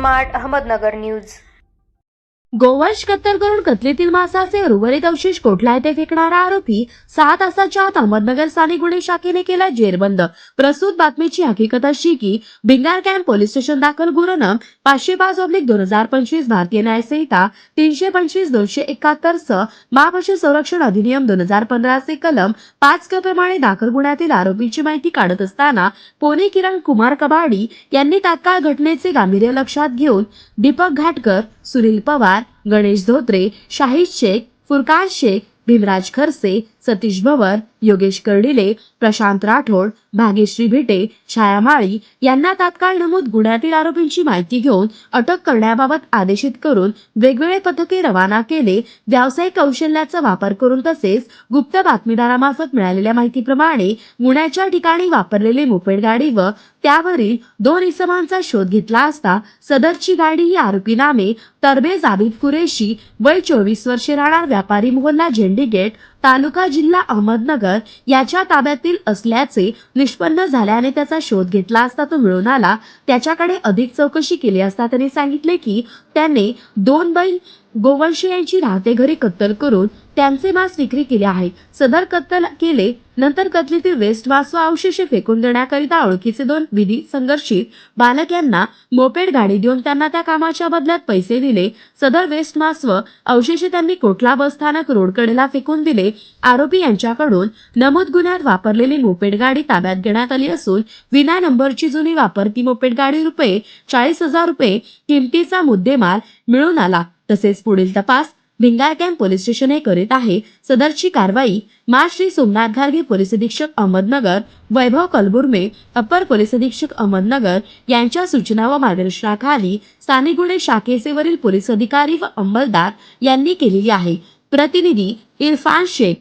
Smart Ahmednagar news. गोवंश कत्तल करून कत्तलीतील मांसाचे उर्वरित अवशेष कोठला येथे फेकणारा आरोपी 6 तासाच्या आत अहमदनगर स्थानिक गुन्हे शाखेने केला जेरबंद। प्रस्तुत बातमीची हकीकत अशी की भिंगार कॅम्प पोलीस स्टेशन दाखल गुन्हा नं 505/2025 भारतीय न्याय संहिता 325/271 सह महापशु संरक्षण अधिनियम 2015 चे कलम 5 क प्रमाणे दाखल गुन्ह्यातील आरोपींची माहिती काढत असताना पोनी किरण कुमार कबाडी यांनी तात्काळ घटनेचे गांभीर्य लक्षात घेऊन दीपक घाटकर, सुनील पवार, गणेश धोत्रे, शाहिद शेख, फुरकान शेख, भीमराज खरसे, सतीश भवर, योगेश कर्डिले, प्रशांत राठोड, भाग्यश्री भिटे, छाया माळी यांना तात्काळ नमूद गुन्ह्यातील आरोपींची माहिती घेऊन अटक करण्याबाबत आदेशित करून वेगवेगळे पथके रवाना केले। व्यावसायिक कौशल्याचा वापर करून तसेच गुप्त बातमीदारामार्फत मिळालेल्या माहितीप्रमाणे गुन्ह्याच्या ठिकाणी वापरलेली मोपेड गाडी व त्यावरील 2 इसमांचा शोध घेतला असता सदरची गाडी ही आरोपी नामे तरबेज आबिद कुरेशी वय 24 वर्षे राहणार व्यापारी मोहल्ला झेंडी गेट तालुका जिल्हा अहमदनगर याच्या ताब्यातील असल्याचे निष्पन्न झाल्याने त्याचा शोध घेतला असता तो मिळून आला। त्याच्याकडे अधिक चौकशी केली असता त्यांनी सांगितले की त्याने 2 बैल गोवंशीयांची राहते घरी कत्तल करून त्यांचे मांस विक्री केले आहे। सदर कत्तल केले नंतर कत्तलीतील वेस्ट मांस व अवशेष फेकून देण्याकरिता ओळखीचे 2 विधी संघर्षित बालक यांना मोपेड गाडी देऊन त्यांना त्या कामाच्या बदल्यात पैसे दिले। सदर वेस्ट मांस व अवशेष त्यांनी कोटला बस स्थानक रोडकडेला फेकून दिले। आरोपी यांच्याकडून नमूद गुन्ह्यात वापरलेली मोपेड गाडी ताब्यात घेण्यात आली असून विना नंबरची जुनी वापरती मोपेड गाडी रुपये 40,000 किमतीचा मुद्देमाल मिळून आला। तसेच पुढील तपास भिंगार कॅम्प पोलीस स्टेशन हे करीत आहे। सदरची कारवाई श्री सोमनाथ घारगे पोलीस अधीक्षक अहमदनगर, वैभव कलबुर्मे अपर पोलीस अधीक्षक अहमदनगर यांच्या सूचना व मार्गदर्शनाखाली स्थानिक गुन्हे शाखेचे वरील पोलीस अधिकारी व अंमलदार यांनी केलेली आहे। प्रतिनिधी इरफान शेख।